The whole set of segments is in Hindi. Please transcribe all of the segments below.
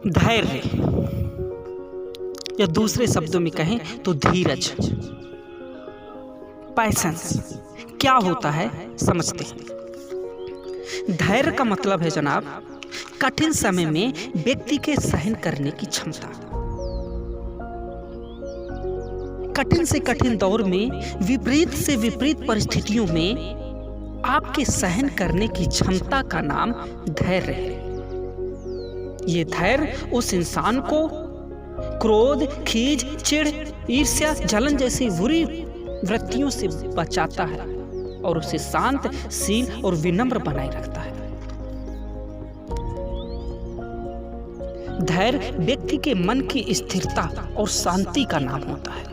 धैर्य या दूसरे शब्दों में कहें तो धीरज, पैशंस क्या होता है समझते हैं। धैर्य का मतलब है जनाब कठिन समय में व्यक्ति के सहन करने की क्षमता। कठिन से कठिन दौर में विपरीत से विपरीत परिस्थितियों में आपके सहन करने की क्षमता का नाम धैर्य है। ये धैर्य उस इंसान को क्रोध, खीज, चिढ़, ईर्ष्या, जलन जैसी बुरी वृत्तियों से बचाता है और उसे शांत, शील और विनम्र बनाए रखता है। धैर्य व्यक्ति के मन की स्थिरता और शांति का नाम होता है।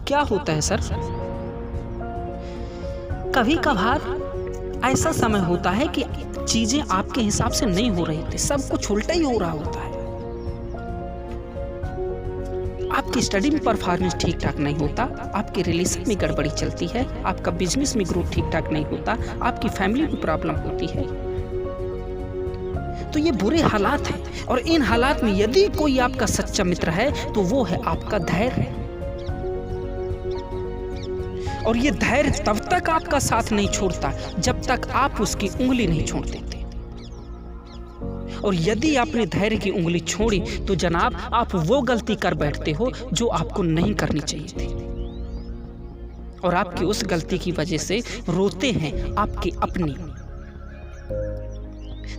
क्या होता है सर? कभी कभार ऐसा समय होता है कि चीजें आपके हिसाब से नहीं हो रही थी, सब कुछ उल्टा ही हो रहा होता है। आपकी स्टडी में परफॉर्मेंस ठीक ठाक नहीं होता, आपके रिलेशन में गड़बड़ी चलती है, आपका बिजनेस में ग्रोथ ठीक ठाक नहीं होता, आपकी फैमिली में प्रॉब्लम होती है। तो ये बुरे हालात हैं और इन हालात में यदि कोई आपका सच्चा मित्र है तो वो है आपका धैर्य। और ये धैर्य तब तक आपका साथ नहीं छोड़ता जब तक आप उसकी उंगली नहीं छोड़ देते। और यदि आपने धैर्य की उंगली छोड़ी तो जनाब आप वो गलती कर बैठते हो जो आपको नहीं करनी चाहिए थी। और आपकी उस गलती की वजह से रोते हैं आपके अपने,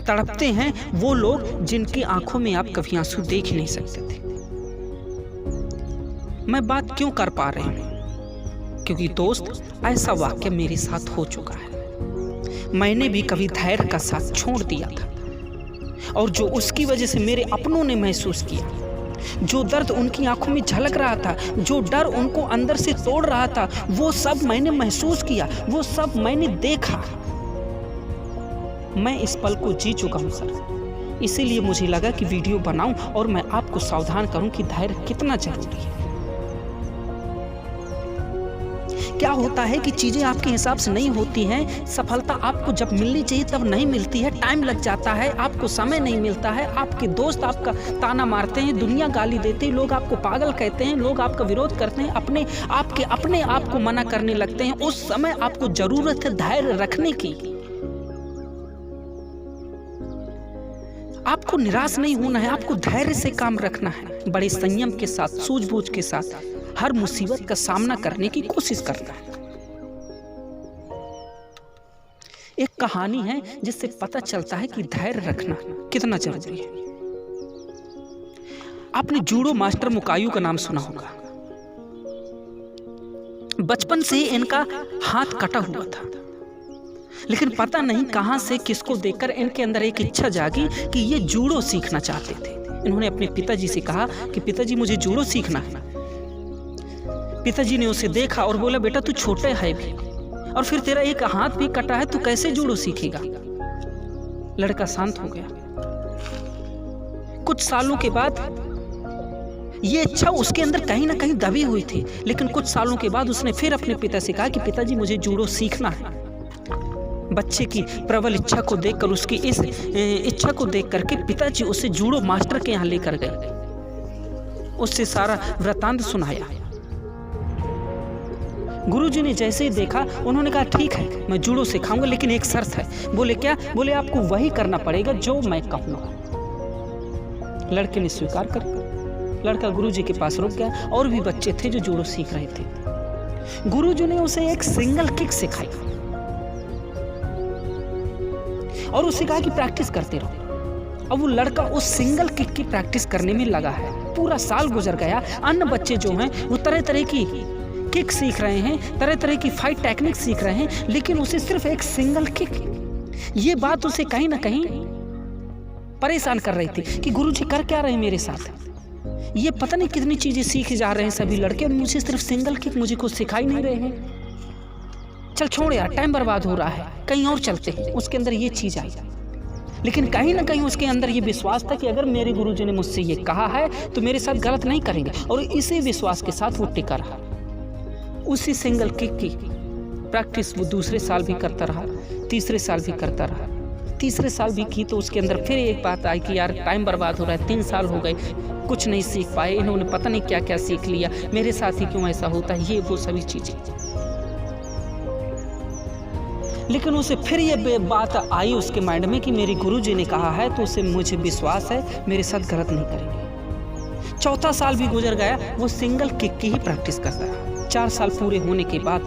तड़पते हैं वो लोग जिनकी आंखों में आप कभी आंसू देख ही नहीं सकते थे। मैं बात क्यों कर पा रहे हैं? क्योंकि दोस्त ऐसा वाक्य मेरे साथ हो चुका है। मैंने भी कभी धैर्य का साथ छोड़ दिया था और जो उसकी वजह से मेरे अपनों ने महसूस किया, जो दर्द उनकी आंखों में झलक रहा था, जो डर उनको अंदर से तोड़ रहा था, वो सब मैंने महसूस किया, वो सब मैंने देखा। मैं इस पल को जी चुका हूं सर। इसीलिए मुझे लगा कि वीडियो बनाऊं और मैं आपको सावधान करूं कि धैर्य कितना जरूरी है। क्या होता है कि चीजें आपके हिसाब से नहीं होती हैं, सफलता आपको जब मिलनी चाहिए तब नहीं मिलती है, टाइम लग जाता है, आपको समय नहीं मिलता है, आपके दोस्त आपका ताना मारते हैं, दुनिया गाली देती है, लोग आपको पागल कहते हैं, लोग आपका विरोध करते हैं, अपने आप को मना करने लगते हैं। उस समय आपको जरूरत है धैर्य रखने की। आपको निराश नहीं होना है, आपको धैर्य से काम रखना है, बड़े संयम के साथ, सूझबूझ के साथ हर मुसीबत का सामना करने की कोशिश करना है। एक कहानी है जिससे पता चलता है कि धैर्य रखना कितना जरूरी है। आपने जूडो मास्टर मुकायू का नाम सुना होगा। बचपन से इनका हाथ कटा हुआ था, लेकिन पता नहीं कहां से किसको देखकर इनके अंदर एक इच्छा जागी कि ये जूडो सीखना चाहते थे। इन्होंने अपने पिताजी से कहा कि पिताजी मुझे जूडो सीखना है। पिताजी ने उसे देखा और बोला बेटा तू छोटा है भी और फिर तेरा एक हाथ भी कटा है, तू कैसे जूडो सीखेगा? लड़का शांत हो गया। कुछ सालों के बाद ये इच्छा उसके अंदर कहीं ना कहीं दबी हुई थी, लेकिन कुछ सालों के बाद उसने फिर अपने पिता से कहा कि पिताजी मुझे जूडो सीखना है। बच्चे की प्रबल इच्छा को देखकर, उसकी इस इच्छा को देख करके पिताजी उसे जूडो मास्टर के यहाँ लेकर गए, उससे सारा वृतांत सुनाया। गुरुजी ने जैसे ही देखा उन्होंने कहा ठीक है मैं जूडो सिखाऊंगा, लेकिन एक शर्त है। बोले क्या? बोले आपको वही करना पड़ेगा जो मैं कहूँगा। लड़के ने स्वीकार कर, लड़का गुरुजी के पास रुक गया। और भी बच्चे थे जो जूडो सीख रहे थे। गुरुजी ने उसे एक सिंगल किक सिखाई और उसे कहा कि प्रैक्टिस करते रहो। अब वो लड़का उस सिंगल किक की प्रैक्टिस करने में लगा है। पूरा साल गुजर गया। अन्य बच्चे जो हैं वो तरह तरह की किक सीख रहे हैं, तरह तरह की फाइट टेक्निक सीख रहे हैं, लेकिन उसे सिर्फ एक सिंगल किक। ये बात उसे कहीं ना कहीं परेशान कर रही थी कि गुरुजी कर क्या रहे हैं मेरे साथ। ये पता नहीं कितनी चीजें सीखे जा रहे हैं सभी लड़के और मुझे सिर्फ सिंगल किक मुझे कुछ सिखा ही नहीं रहे हैं। चल छोड़ यार, टाइम बर्बाद हो रहा है, कहीं और चलते हैं। उसके अंदर ये चीज आई, लेकिन कहीं ना कहीं उसके अंदर ये विश्वास था कि अगर मेरे गुरुजी ने मुझसे ये कहा है तो मेरे साथ गलत नहीं करेंगे। और इसी विश्वास के साथ वो टिका रहा। उसी सिंगल किक की प्रैक्टिस वो दूसरे साल भी करता रहा, तीसरे साल भी करता रहा। तीसरे साल भी की तो उसके अंदर फिर एक बात आई कि यार टाइम बर्बाद हो रहा है, 3 साल हो गए, कुछ नहीं सीख पाए, इन्होंने पता नहीं क्या क्या सीख लिया, मेरे साथ ही क्यों ऐसा होता है, ये वो सभी चीज़ें। लेकिन उसे फिर ये बात आई उसके माइंड में कि मेरे गुरुजी ने कहा है तो उसे मुझे विश्वास है मेरे साथ गलत नहीं करेंगे। चौथा साल भी गुजर गया, वो सिंगल किक की ही प्रैक्टिस करता रहा। 4 साल पूरे होने के बाद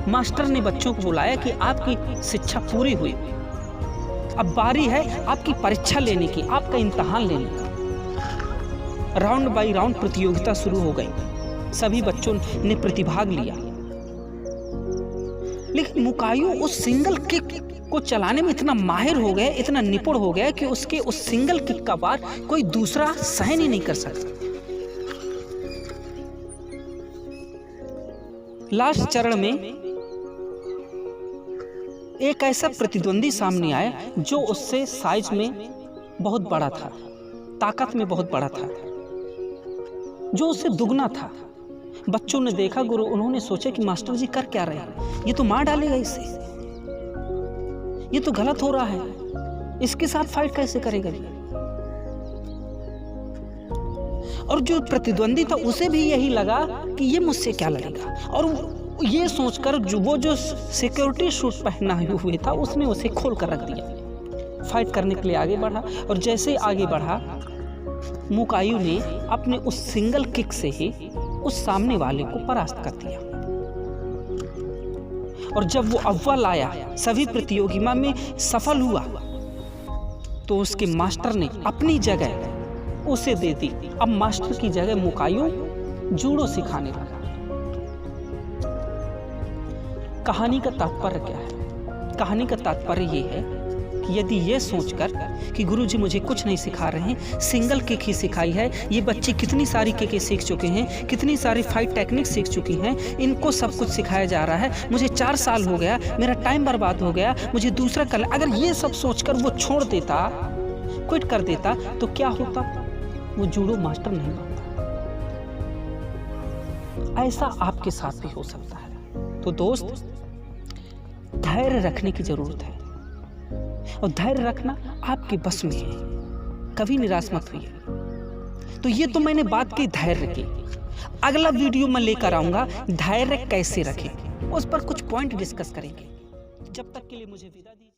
मास्टर ने बच्चों को बुलाया कि आपकी शिक्षा पूरी हुई, अब बारी है आपकी परीक्षा लेने की, आपका इम्तहान लेने का। राउंड बाई राउंड प्रतियोगिता शुरू हो गई, सभी बच्चों ने प्रतिभाग लिया। लेकिन मुकायो उस सिंगल किक को चलाने में इतना माहिर हो गया, इतना निपुण हो गया कि उसके उस सिंगल किक का वार कोई दूसरा सहन ही नहीं कर सकता। लास्ट चरण में एक ऐसा प्रतिद्वंदी सामने आया जो उससे साइज में बहुत बड़ा था, ताकत में बहुत बड़ा था, जो उससे दुगना था। बच्चों ने देखा गुरु, उन्होंने सोचा कि मास्टर जी कर क्या रहे हैं, ये तो मार डालेगा इसे, ये तो गलत हो रहा है, इसके साथ फाइट कैसे करेगा। और जो प्रतिद्वंदी था उसे भी यही लगा कि ये मुझसे क्या लड़ेगा, और ये सोचकर वो जो सिक्योरिटी सूट पहना हुए था उसने उसे खोल कर रख दिया। फाइट करने के लिए आगे बढ़ा, और जैसे ही आगे बढ़ा मुकायू ने अपने उस सिंगल किक से ही उस सामने वाले को परास्त कर दिया। और जब वो अव्वल आया, सभी प्रतियोगिता में सफल हुआ, तो उसके मास्टर ने अपनी जगह उसे दे दी। अब मास्टर की जगह मुकायू जूडो सिखाने लगा। कहानी का तात्पर्य क्या है? कहानी का तात्पर्य ये है कि यदि ये सोचकर कि गुरुजी मुझे कुछ नहीं सिखा रहे हैं, सिंगल किक ही सिखाई है, ये बच्चे कितनी सारी किकें सीख चुके हैं, कितनी सारी फाइट टेक्निक सीख चुकी हैं, इनको सब कुछ सिखाया जा रहा है, मुझे 4 साल हो गया, मेरा टाइम बर्बाद हो गया, मुझे दूसरा कर, अगर ये सब सोचकर वो छोड़ देता, क्विट कर देता, तो क्या होता? वो जूडो मास्टर नहीं बनता। ऐसा आपके साथ भी हो सकता है। तो दोस्त, धैर्य रखने की जरूरत है, और धैर्य रखना आपके बस में है, कभी निराश मत होइए। तो ये तो मैंने बात की धैर्य की। अगला वीडियो मैं लेकर आऊंगा धैर्य कैसे रखें, उस पर कुछ पॉइंट डिस्कस करेंगे। जब तक के लिए मुझे विदा दीजिए।